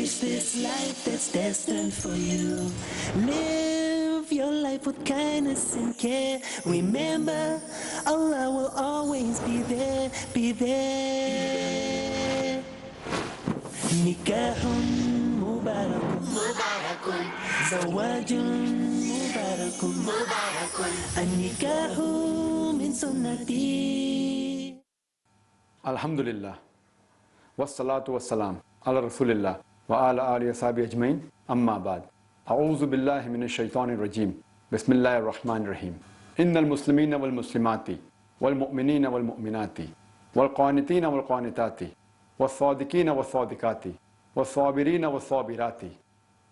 Embrace this life that's destined for you. Live your life with kindness and care. Remember, Allah will always be there, be there. Nikahun mubarakun, mubarakun. Zawajun mubarakun, mubarakun. An-nikahu min sunnati. Alhamdulillah. Wassalatu wassalam. Ala Rasulillah. Wa ala alihi wa sahbihi ajmain. Amma ba'd. A'udhu billahi minash shaitanir rajim. Bismillahir rahmanir rahim. Innal muslimina wal muslimati. Wal mu'minina wal mu'minati. Wal qanitina wal qanitati. Wal sadiqina wal sadiqati. Wal sabirina wal sabirati.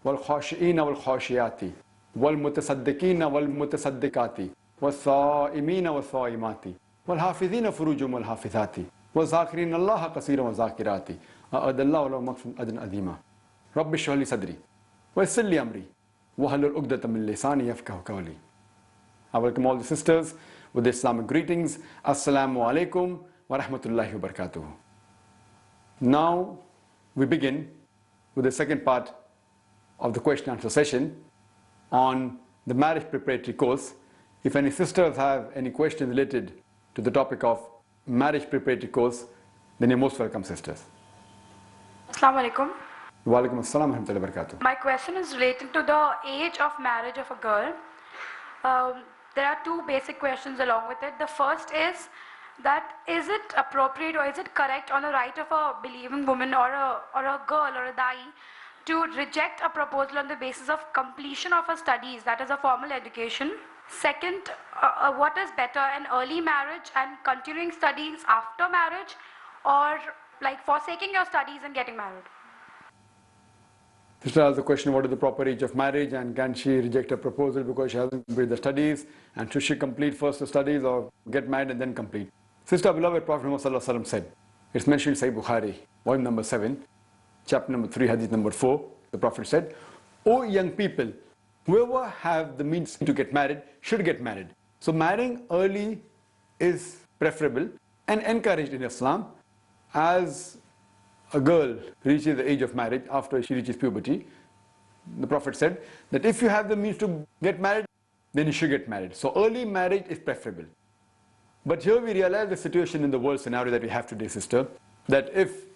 Wal khashiina wal khashiyati. Wal mutasaddiqina wal mutasaddiqati. Wal sa'imina wal sa'imati. Wal hafizina furujum wal hafizati. وَذَاكِرِينَ اللَّهَ كَثِيرًا وَذَاكِرَاتِ أَعَدَّ اللَّهُ لَهُم مَغْفِرَةً أَجْرًا عَظِيمًا رَبِّ اشْرَحْ لِي صَدْرِي وَيَسِّرْ لِي أَمْرِي وَاحْلُلْ عُقْدَةً مِنْ لِسَانِي يَفْقَهُوا قَوْلِي. I welcome all the sisters with the Islamic greetings. Assalamu alaikum wa rahmatullahi wa barakatuh. Now we begin with the second part of the question and answer session on the marriage preparatory course. If any sisters have any questions related to the topic of marriage preparatory course, then you're most welcome, sisters. Assalamu alaikum. Wa alaikum assalam wa rahmatullahi wa barakatuh. My question is related to the age of marriage of a girl. There are two basic questions along with it. The first is that is it appropriate or is it correct on the right of a believing woman or a girl or a da'i to reject a proposal on the basis of completion of her studies, that is a formal education? Second, what is better, an early marriage and continuing studies after marriage, or like forsaking your studies and getting married? Sister asked the question, what is the proper age of marriage, and can she reject a proposal because she hasn't completed the studies, and should she complete first the studies or get married and then complete? Sister, beloved Prophet Muhammad said, it's mentioned in Sahih Bukhari, volume number 7, chapter number 3, hadith number 4, the Prophet said, O young people, whoever have the means to get married should get married. So marrying early is preferable and encouraged in Islam. As a girl reaches the age of marriage after she reaches puberty, the Prophet said that if you have the means to get married, then you should get married. So early marriage is preferable. But here we realize the situation in the world scenario that we have today, sister, that if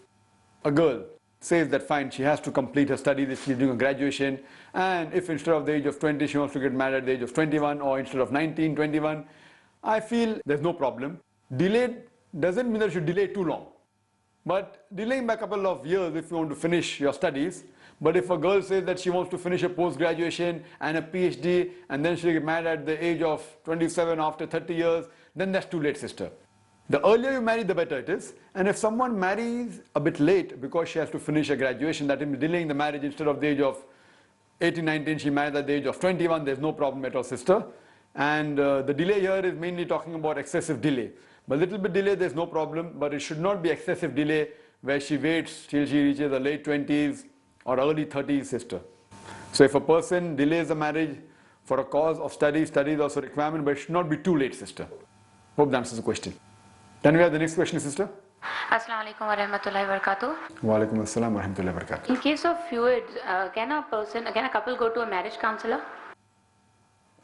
a girl says that fine, she has to complete her studies if she's doing a graduation, and if instead of the age of 20 she wants to get married at the age of 21, or instead of 19, 21, I feel there's no problem. Delayed doesn't mean that you should delay too long, but delaying by a couple of years if you want to finish your studies. But if a girl says that she wants to finish a post-graduation and a PhD and then she'll get married at the age of 27 after 30 years, then that's too late, sister. The earlier you marry, the better it is. And if someone marries a bit late because she has to finish her graduation, that is delaying the marriage, instead of the age of 18, 19, she married at the age of 21, there's no problem at all, sister. And the delay here is mainly talking about excessive delay. But little bit delay, there's no problem, but it should not be excessive delay where she waits till she reaches the late 20s or early 30s, sister. So if a person delays the marriage for a cause of studies is also a requirement, but it should not be too late, sister. Hope that answers the question. Then we have the next question, sister. Assalamu alaikum wa rahmatullahi wa barakatuh. Wa alaikum assalam wa rahmatullahi wa barakatuh. In case of feuds, can a couple go to a marriage counselor?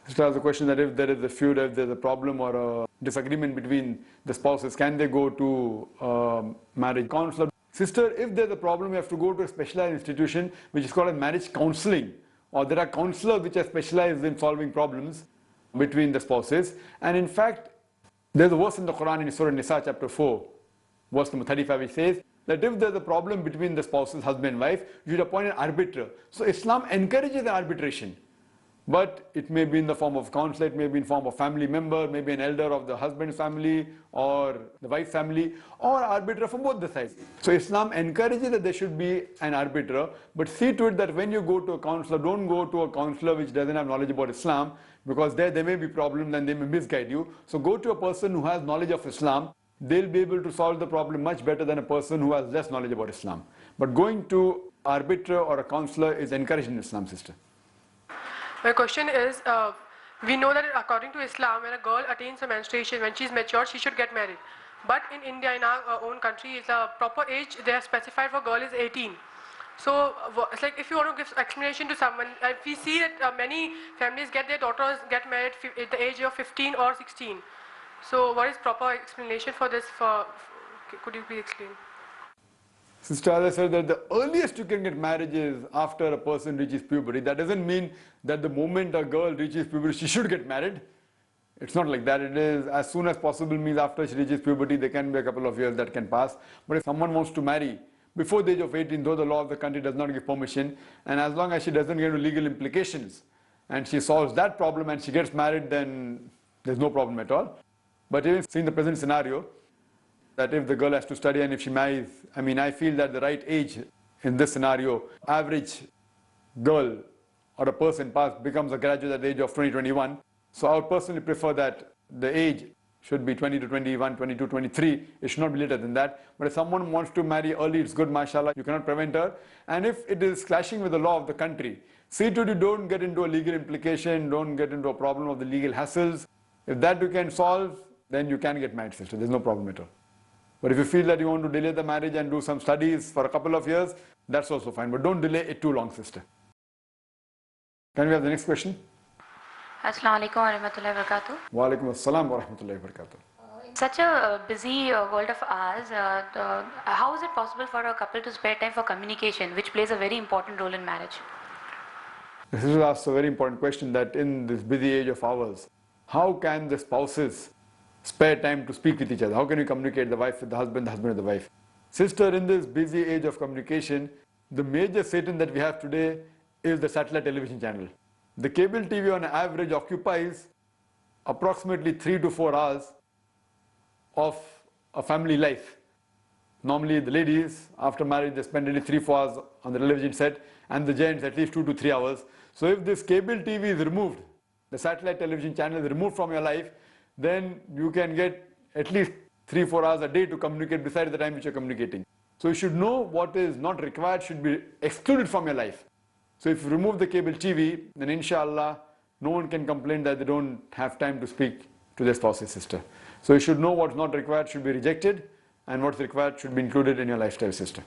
Sister has a question that if there is a feud, if there's a problem or a disagreement between the spouses, can they go to a marriage counselor? Sister, if there's a problem, you have to go to a specialized institution which is called a marriage counseling, or there are counselors which are specialized in solving problems between the spouses. And in fact, there's a verse in the Quran in Surah Nisa chapter 4, verse number 35, which says that if there's a problem between the spouses, husband and wife, you should appoint an arbiter. So Islam encourages arbitration. But it may be in the form of counselor, it may be in form of family member, maybe an elder of the husband's family or the wife's family, or arbiter from both the sides. So Islam encourages that there should be an arbiter, but see to it that when you go to a counselor, don't go to a counselor which doesn't have knowledge about Islam, because there may be problems and they may misguide you. So go to a person who has knowledge of Islam. They'll be able to solve the problem much better than a person who has less knowledge about Islam. But going to arbiter or a counselor is encouraged in Islam, sister. My question is, we know that according to Islam, when a girl attains a menstruation, when she's mature, she should get married. But in India, in our own country, the proper age they have specified for girl is 18. So it's like if you want to give explanation to someone, we see that many families get their daughters get married at the age of 15 or 16. So what is proper explanation for this? Could you please explain? Sister, as I said, that the earliest you can get marriage is after a person reaches puberty. That doesn't mean that the moment a girl reaches puberty, she should get married. It's not like that. It is as soon as possible means after she reaches puberty, there can be a couple of years that can pass. But if someone wants to marry before the age of 18, though the law of the country does not give permission, and as long as she doesn't get into legal implications, and she solves that problem and she gets married, then there's no problem at all. But even seeing the present scenario, that if the girl has to study and if she marries, I feel that the right age in this scenario, average girl or a person becomes a graduate at the age of 20, 21. So I would personally prefer that the age should be 20 to 21, 22, 23. It should not be later than that. But if someone wants to marry early, it's good, mashallah. You cannot prevent her. And if it is clashing with the law of the country, see to it, don't get into a legal implication, don't get into a problem of the legal hassles. If that you can solve, then you can get married, sister. There's no problem at all. But if you feel that you want to delay the marriage and do some studies for a couple of years, that's also fine. But don't delay it too long, sister. Can we have the next question? Assalamu alaikum wa rahmatullahi wa barakatuh. Wa alaikum assalam wa rahmatullahi wa barakatuh. In such a busy world of ours, how is it possible for a couple to spare time for communication, which plays a very important role in marriage? This is asked a very important question, that in this busy age of ours, how can the spouses spare time to speak with each other? How can you communicate, the wife with the husband with the wife? Sister, in this busy age of communication, the major Satan that we have today is the satellite television channel. The cable TV on average occupies approximately 3 to 4 hours of a family life. Normally the ladies after marriage, they spend only 3-4 hours on the television set, and the gents at least 2 to 3 hours. So if this cable TV is removed, the satellite television channel is removed from your life, then you can get at least 3-4 hours a day to communicate besides the time which you're communicating. So you should know what is not required should be excluded from your life. So if you remove the cable TV, then inshallah, no one can complain that they don't have time to speak to their spouse's sister. So you should know what's not required should be rejected, and what's required should be included in your lifestyle, sister.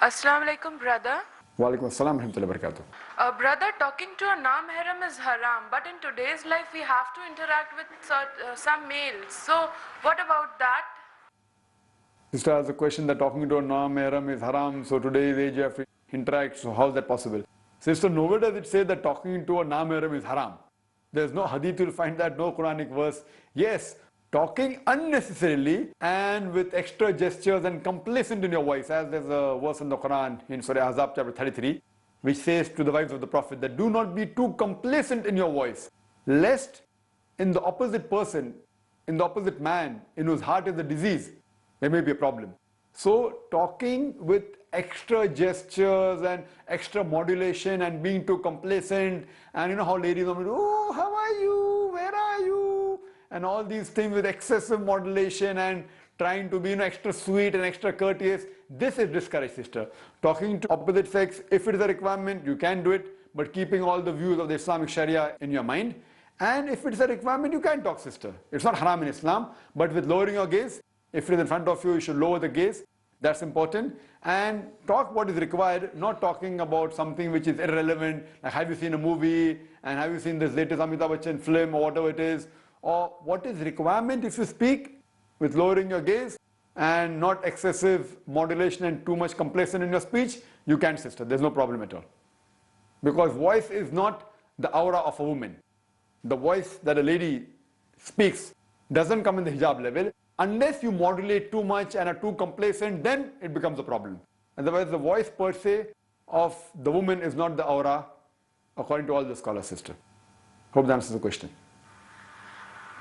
Assalamu alaikum, brother. Wa alaikum assalam wa rahmatullahi wa barakatuh. Brother, talking to a non-mahram is haram, but in today's life we have to interact with some males. So what about that? Sister has a question that talking to a non-mahram is haram, so today's age you have to interact, so how is that possible? Sister, nowhere does it say that talking to a non-mahram is haram. There's no hadith, you'll find that, no Quranic verse. Yes, talking unnecessarily and with extra gestures and complacent in your voice, as there's a verse in the Quran in Surah Ahzab chapter 33, which says to the wives of the Prophet that do not be too complacent in your voice, lest in the opposite person, in the opposite man, in whose heart is a disease, there may be a problem. So talking with extra gestures and extra modulation and being too complacent, and you know how ladies are, oh, how are you, where are you, and all these things with excessive modulation and trying to be extra sweet and extra courteous, this is discouraged, sister. Talking to opposite sex, if it is a requirement, you can do it, but keeping all the views of the Islamic Sharia in your mind. And if it's a requirement, you can talk, sister. It's not haram in Islam, but with lowering your gaze. If it is in front of you, you should lower the gaze. That's important. And talk what is required, not talking about something which is irrelevant, like have you seen a movie, and have you seen this latest Amitabh Bachchan film, or whatever it is, or what is requirement. If you speak with lowering your gaze and not excessive modulation and too much complacent in your speech, you can, sister. There's no problem at all. Because voice is not the aura of a woman. The voice that a lady speaks doesn't come in the hijab level. Unless you modulate too much and are too complacent, then it becomes a problem. Otherwise, the voice per se of the woman is not the aura, according to all the scholars, sister. Hope that answers the question.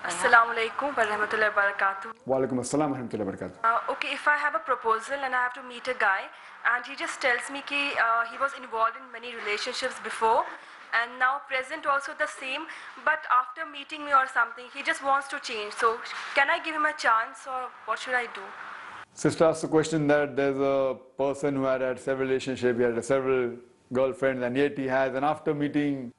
Assalamu alaikum wa rahmatullahi wa barakatuh. Wa alaikum assalam wa rahmatullahi wa barakatuh. Okay, if I have a proposal and I have to meet a guy, and he just tells me that he was involved in many relationships before, and now present also the same, but after meeting me or something, he just wants to change. So can I give him a chance, or what should I do? Sister asked the question that there's a person who had several relationships, he had several girlfriends, and yet he has, and after meeting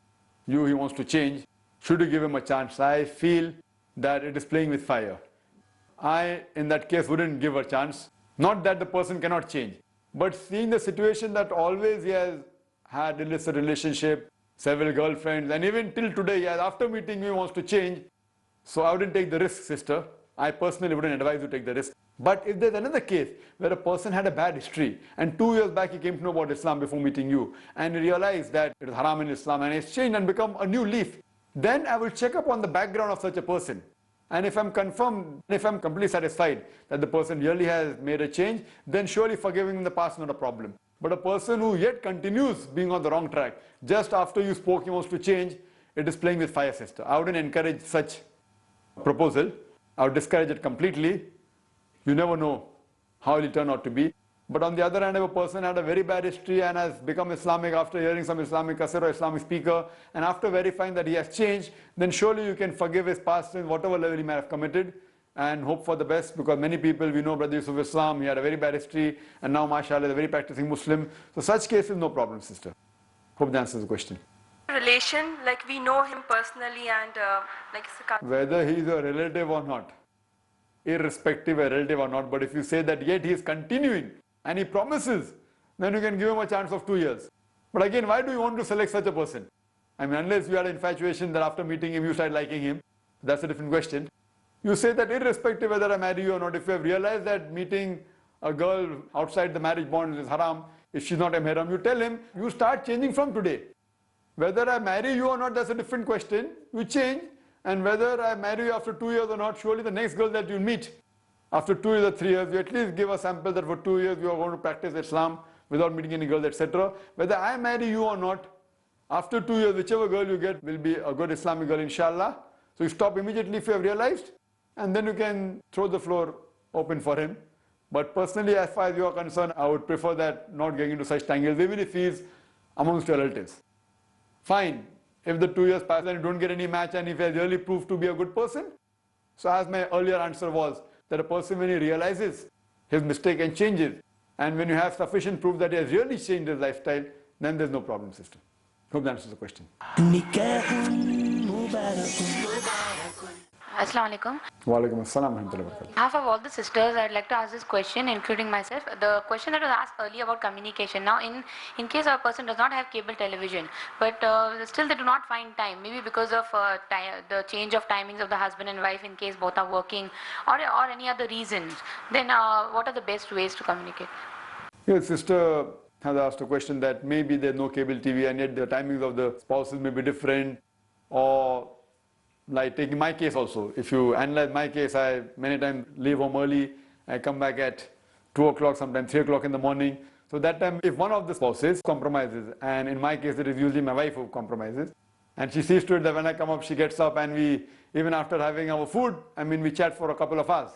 you, he wants to change. Should you give him a chance? I feel that it is playing with fire. I, in that case, wouldn't give a chance. Not that the person cannot change, but seeing the situation that always he has had illicit relationship, several girlfriends, and even till today, after meeting me, wants to change. So I wouldn't take the risk, sister. I personally wouldn't advise you to take the risk. But if there's another case where a person had a bad history and 2 years back he came to know about Islam before meeting you and he realized that it is haram in Islam and he's changed and become a new leaf, then I will check up on the background of such a person. And if I'm completely satisfied that the person really has made a change, then surely forgiving in the past is not a problem. But a person who yet continues being on the wrong track, just after you spoke he wants to change, it is playing with fire, sister. I wouldn't encourage such proposal. I would discourage it completely. You never know how it will turn out to be. But on the other hand, if a person had a very bad history and has become Islamic after hearing some Islamic kasir or Islamic speaker, and after verifying that he has changed, then surely you can forgive his past sins, whatever level he may have committed, and hope for the best, because many people, we know Brother Yusuf Islam, he had a very bad history, and now mashallah is a very practicing Muslim. So such cases, no problem, sister. Hope that answers the question. Relation, like we know him personally and Whether he is a relative or not, irrespective a relative or not, but if you say that yet he is continuing and he promises, then you can give him a chance of 2 years. But again, why do you want to select such a person? I mean, unless you had an infatuation that after meeting him you start liking him, that's a different question. You say that irrespective whether I marry you or not, if you have realized that meeting a girl outside the marriage bond is haram, if she's not a mahram, you tell him, you start changing from today. Whether I marry you or not, that's a different question. You change, and whether I marry you after 2 years or not, surely the next girl that you meet after 2 years or 3 years, you at least give a sample that for 2 years you are going to practice Islam without meeting any girls, etc. Whether I marry you or not, after 2 years, whichever girl you get will be a good Islamic girl, inshallah. So you stop immediately if you have realized, and then you can throw the floor open for him. But personally, as far as you are concerned, I would prefer that not getting into such tangles, even if he is amongst your relatives. Fine, if the 2 years pass and you don't get any match and if he has really proved to be a good person. So as my earlier answer was, that a person when he realizes his mistake and changes, and when you have sufficient proof that he has really changed his lifestyle, then there's no problem, sister. Hope that answers the question. Assalamu alaikum. Wa alaikum assalam wa rahmatullahi wa barakatuh. On behalf of all the sisters, I'd like to ask this question, including myself. The question that was asked earlier about communication. Now, in case a person does not have cable television, but still they do not find time, maybe because of the change of timings of the husband and wife in case both are working, or any other reasons, then what are the best ways to communicate? Your sister has asked a question that maybe there's no cable TV and yet the timings of the spouses may be different, or like taking my case also. If you analyze my case, I many times leave home early, I come back at 2 o'clock, sometimes 3 o'clock in the morning. So that time, if one of the spouses compromises, and in my case it is usually my wife who compromises, and she sees to it that when I come up, she gets up and we, even after having our food, I mean we chat for a couple of hours.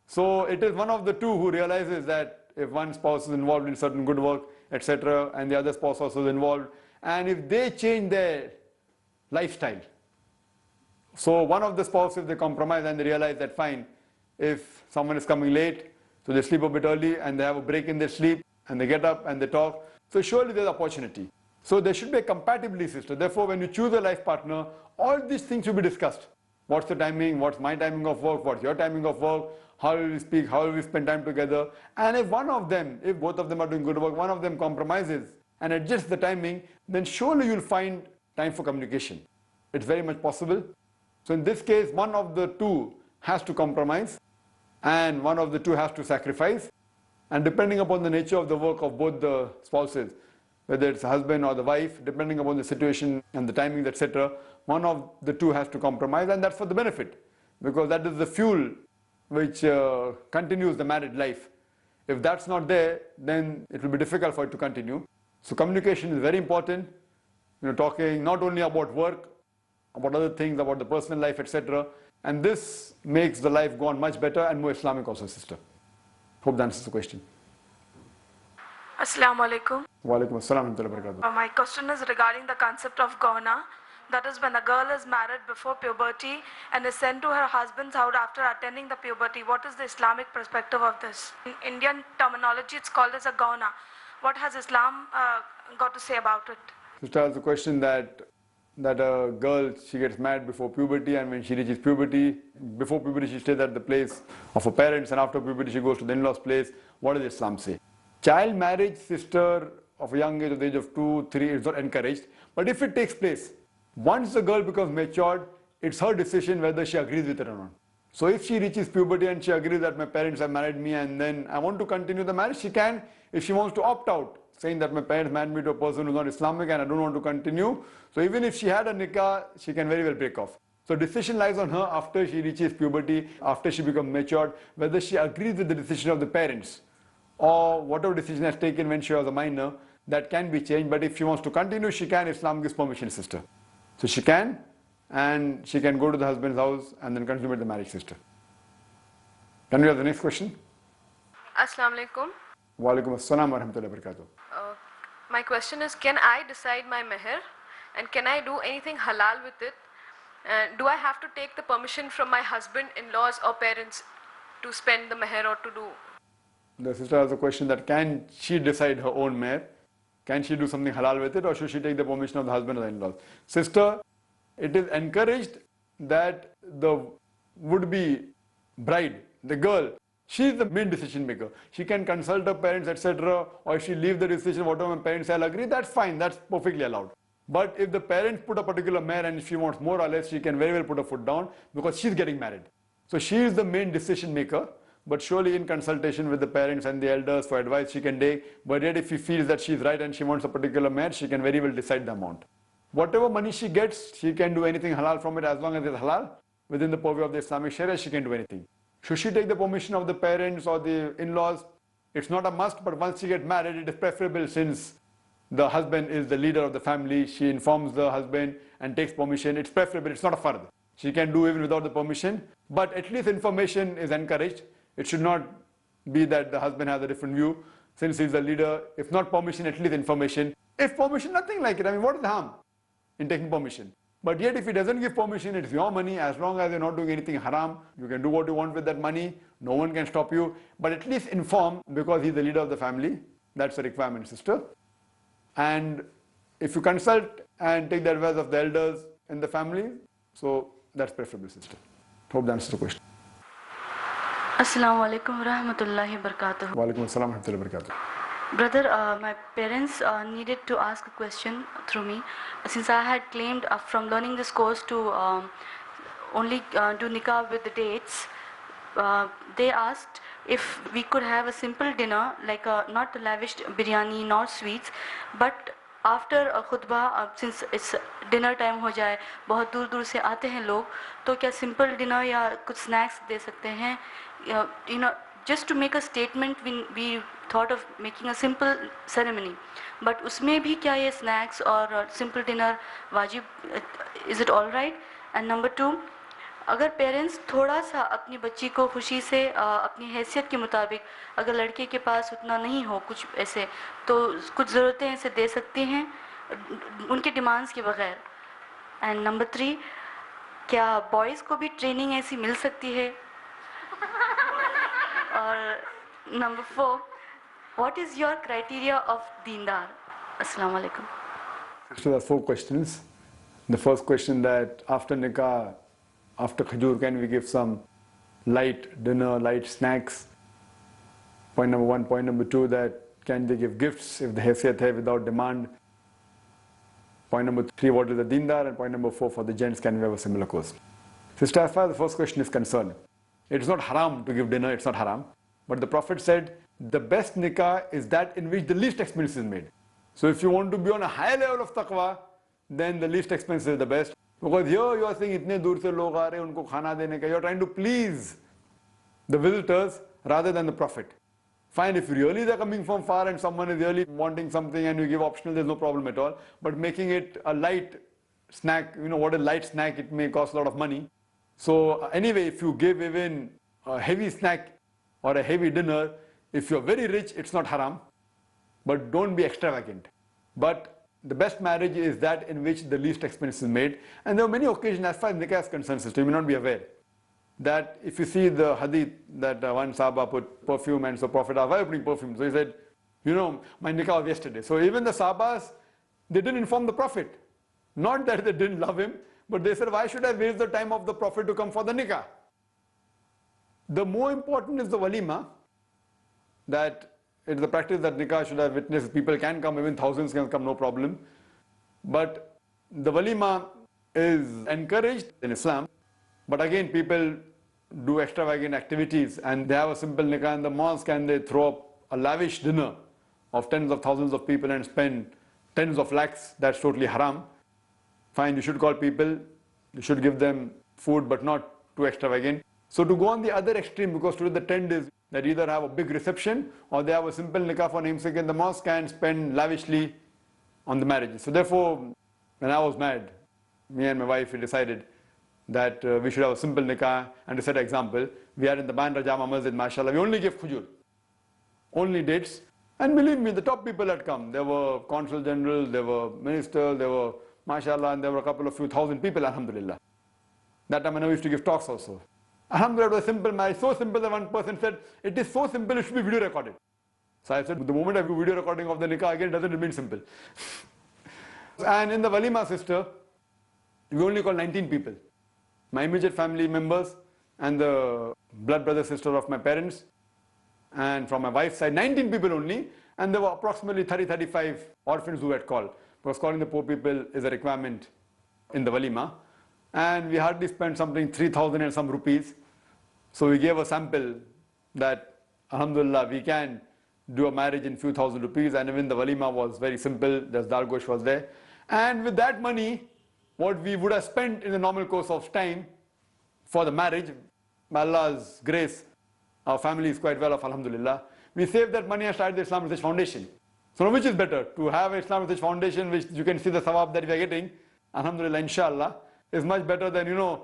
So it is one of the two who realizes that if one spouse is involved in certain good work, etc., and the other spouse also is involved, and if they change their lifestyle, so one of the spouses, if they compromise and they realize that fine, if someone is coming late, so they sleep a bit early and they have a break in their sleep and they get up and they talk, so surely there's opportunity. So there should be a compatibility, sister. Therefore, when you choose a life partner, all these things should be discussed. What's the timing? What's my timing of work? What's your timing of work? How will we speak? How will we spend time together? And if one of them, if both of them are doing good work, one of them compromises and adjusts the timing, then surely you'll find time for communication. It's very much possible. So in this case, one of the two has to compromise and one of the two has to sacrifice. And depending upon the nature of the work of both the spouses, whether it's the husband or the wife, depending upon the situation and the timing, etc., one of the two has to compromise, and that's for the benefit, because that is the fuel which continues the married life. If that's not there, then it will be difficult for it to continue. So communication is very important. Talking not only about work, about other things, about the personal life, etc. And this makes the life go on much better and more Islamic also, sister. Hope that answers the question. Assalamu alaikum. Wa alaikum assalam wa rahmatullahi wa barakatuh. My question is regarding the concept of gauna. That is when a girl is married before puberty and is sent to her husband's house after attending the puberty. What is the Islamic perspective of this? In Indian terminology, it's called as a gauna. What has Islam got to say about it? Sister has a question that that a girl, she gets married before puberty, and when she reaches puberty, before puberty she stays at the place of her parents, and after puberty she goes to the in-laws place. What does Islam say? Child marriage, sister, of a young age, of the age of 2, 3, is not encouraged. But if it takes place, once the girl becomes matured, it's her decision whether she agrees with it or not. So if she reaches puberty and she agrees that my parents have married me and then I want to continue the marriage, she can. If she wants to opt out, saying that my parents married me to a person who's not Islamic and I don't want to continue, so even if she had a nikah, she can very well break off. So decision lies on her after she reaches puberty, after she becomes matured, whether she agrees with the decision of the parents or whatever decision has taken when she was a minor, that can be changed. But if she wants to continue, she can. Islam gives permission, sister. So she can, and she can go to the husband's house and then consummate the marriage, sister. Can we have the next question? Assalamu alaikum. Wa alaikum assalam wa rahmatullahi wa barakatuh. My question is, can I decide my meher and can I do anything halal with it? And do I have to take the permission from my husband, in-laws or parents to spend the meher or to do? The sister has a question that can she decide her own meher? Can she do something halal with it, or should she take the permission of the husband or the in-laws? Sister, it is encouraged that the would-be bride, the girl, she is the main decision maker. She can consult her parents, etc. Or if she leaves the decision, whatever my parents shall agree, that's fine, that's perfectly allowed. But if the parents put a particular meher and if she wants more or less, she can very well put her foot down because she's getting married. So she is the main decision maker, but surely in consultation with the parents and the elders for advice she can take. But yet if she feels that she's right and she wants a particular meher, she can very well decide the amount. Whatever money she gets, she can do anything halal from it as long as it's halal. Within the purview of the Islamic Sharia, she can do anything. Should she take the permission of the parents or the in-laws? It's not a must, but once she gets married, it is preferable since the husband is the leader of the family. She informs the husband and takes permission. It's preferable, it's not a fard. She can do even without the permission, but at least information is encouraged. It should not be that the husband has a different view. Since he's the leader, if not permission, at least information. If permission, nothing like it. I mean, what is the harm in taking permission? But yet if he doesn't give permission, it's your money. As long as you're not doing anything haram, you can do what you want with that money. No one can stop you. But at least inform, because he's the leader of the family. That's a requirement, sister. And if you consult and take the advice of the elders in the family, so that's preferable, sister. Hope that answers the question. Assalamu alaikum rahmatullahi barakatuh. Wa alaikum assalam wa rahmatullahi barakatuh. Brother, my parents needed to ask a question through me. Since I had claimed from learning this course to only do nikah with the dates, they asked if we could have a simple dinner, like not lavish biryani, not sweets, but after a khutbah, since it's dinner time हो जाए, बहुत दूर दूर से आते हैं लोग, तो क्या simple dinner या कुछ snacks दे सकते हैं? You know, just to make a statement, we thought of making a simple ceremony. But उसमें भी क्या ये snacks और simple dinner वाजिब, is it all right? And number two, अगर पेरेंट्स थोड़ा सा अपनी बच्ची को खुशी से अपनी हैसियत के मुताबिक, अगर लड़के के पास उतना नहीं हो कुछ ऐसे, तो कुछ ज़रूरतें ऐसे दे सकते हैं उनके डिमांड्स के बगैर. एंड नंबर थ्री, क्या बॉयज़ को भी ट्रेनिंग ऐसी मिल सकती है? और number four, what is your criteria of दीनदार? अस्सलाम वालेकुम. So there are 4 questions. The first question, that after nikah, after khajur, can we give some light dinner, light snacks? Point number 1. Point number 2, that can they give gifts if the haysiyat hai without demand? Point number 3, what is the dindar? And point number 4, for the gents, can we have a similar course? Sister, as far as the first question is concerned, it's not haram to give dinner, it's not haram. But the Prophet said, the best nikah is that in which the least expense is made. So if you want to be on a high level of taqwa, then the least expense is the best. Because here you are saying, itne dur se log aa rahe, unko khana dene ka. You are trying to please the visitors rather than the Prophet. Fine, if really they're coming from far and someone is really wanting something and you give optional, there's no problem at all. But making it a light snack, you know what a light snack, it may cost a lot of money. So anyway, if you give even a heavy snack or a heavy dinner, if you're very rich, it's not haram. But don't be extravagant. But the best marriage is that in which the least expense is made. And there are many occasions, as far as nikah is concerned, sister, you may not be aware, that if you see the hadith that one Sahaba put perfume, and so Prophet asked, why are you putting perfume? So he said, you know, my nikah was yesterday. So even the Sahabas, they didn't inform the Prophet. Not that they didn't love him, but they said, why should I waste the time of the Prophet to come for the nikah? The more important is the walima, that it's the practice that nikah should have witnessed. People can come, even thousands can come, no problem. But the walima is encouraged in Islam. But again, people do extravagant activities and they have a simple nikah in the mosque and they throw up a lavish dinner of tens of thousands of people and spend tens of lakhs. That's totally haram. Fine, you should call people, you should give them food, but not too extravagant. So to go on the other extreme, because today the trend is that either have a big reception or they have a simple nikah for namesake in the mosque and spend lavishly on the marriage. So therefore, when I was married, me and my wife, we decided that we should have a simple nikah. And to set an example, we are in the Bandra Jama Masjid, mashallah, we only give khujur, only dates. And believe me, the top people had come. There were consul generals, there were ministers, there were mashallah, and there were a couple of few thousand people, alhamdulillah. That time I never used to give talks also. Alhamdulillah, it was a simple marriage, so simple that one person said, it is so simple, it should be video recorded. So I said, the moment I do video recording of the nikah, again, it doesn't remain simple. And in the walima, sister, we only call 19 people. My immediate family members and the blood brother, sister of my parents. And from my wife's side, 19 people only. And there were approximately 30-35 orphans who had called. Because calling the poor people is a requirement in the walima. And we hardly spent something 3,000 and some rupees. So we gave a sample that, alhamdulillah, we can do a marriage in few thousand rupees. And even the walima was very simple. There's dal gosh was there. And with that money, what we would have spent in the normal course of time for the marriage, by Allah's grace, our family is quite well off, alhamdulillah. We saved that money and started the Islam Research Foundation. So now which is better? To have an Islam Research Foundation, which you can see the sawab that we are getting, alhamdulillah, inshallah, is much better than,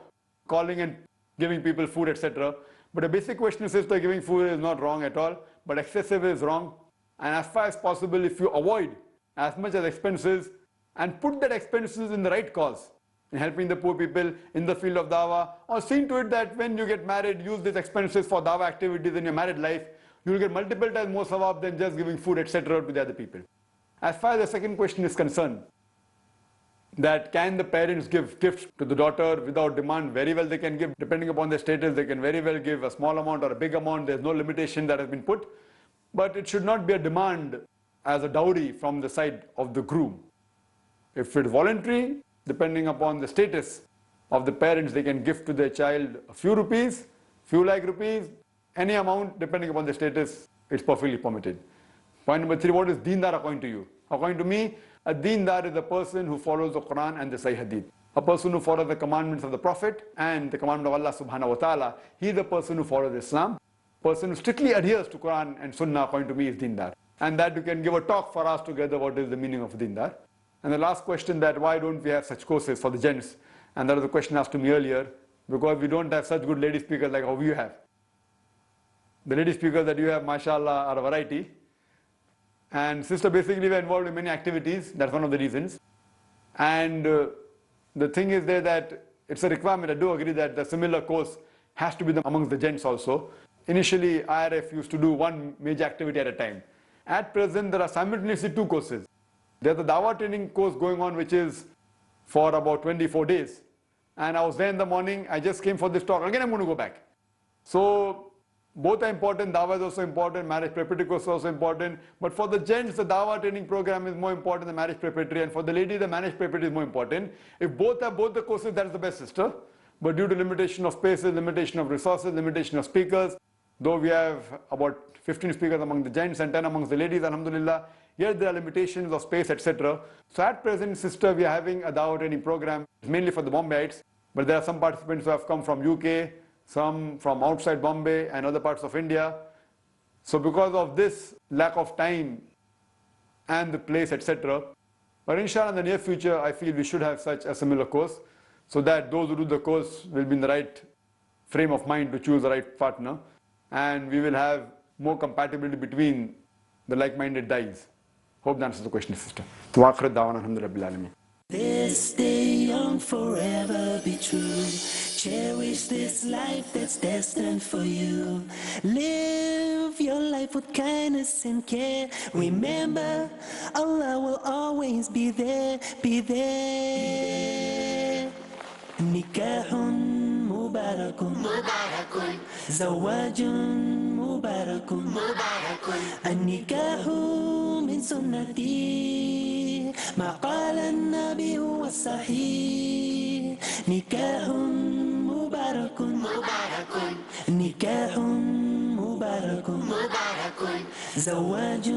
calling and giving people food, etc. But the basic question is, sister, giving food is not wrong at all, but excessive is wrong. And as far as possible, if you avoid as much as expenses and put that expenses in the right cause, in helping the poor people in the field of dawah, or seeing to it that when you get married, use these expenses for dawah activities in your married life, you will get multiple times more sawab than just giving food, etc. to the other people. As far as the second question is concerned, that can the parents give gifts to the daughter without demand? Very well they can give. Depending upon their status, they can very well give a small amount or a big amount. There's no limitation that has been put. But it should not be a demand as a dowry from the side of the groom. If it's voluntary, depending upon the status of the parents, they can give to their child a few rupees, few lakh rupees, any amount, depending upon the status, it's perfectly permitted. Point number 3, what is deendar according to you? According to me, a deendar is a person who follows the Quran and the Sahih Hadith. A person who follows the commandments of the Prophet and the commandment of Allah subhanahu wa ta'ala, he is the person who follows Islam. Person who strictly adheres to Quran and Sunnah, according to me, is deendar. And that you can give a talk for us together what is the meaning of deendar. And the last question, that why don't we have such courses for the gents? And that was a question asked to me earlier, because we don't have such good lady speakers like how you have. The lady speakers that you have, mashallah, are a variety. And sister, basically we are involved in many activities, that's one of the reasons. And the thing is there that it's a requirement. I do agree that the similar course has to be amongst the gents also. Initially, IRF used to do one major activity at a time. At present, there are simultaneously 2 courses. There's a Dawah training course going on, which is for about 24 days. And I was there in the morning, I just came for this talk, again I'm going to go back. So, both are important, Dawah is also important, marriage preparatory course is also important. But for the gents, the Dawah training program is more important than marriage preparatory. And for the lady, the marriage preparatory is more important. If both have both the courses, that is the best, sister. But due to limitation of spaces, limitation of resources, limitation of speakers, though we have about 15 speakers among the gents and 10 amongst the ladies, alhamdulillah, yet there are limitations of space, etc. So at present, sister, we are having a Dawah training program, mainly for the Bombayites, but there are some participants who have come from UK, some from outside Bombay and other parts of India. So because of this lack of time and the place, etc. But inshallah, in the near future, I feel we should have such a similar course, so that those who do the course will be in the right frame of mind to choose the right partner, and we will have more compatibility between the like-minded dies. Hope that answers the question, sister. Wa akhir da'wana alhamdulillahi rabbil alamin. Stay young, forever be true. Cherish this life that's destined for you. Live your life with kindness and care. Remember, Allah will always be there, be there. نكاح مبارك زواج مبارك النكاح من سنتي ما قال النبي هو الصحيح نكاح مبارك نكاح مبارك زواج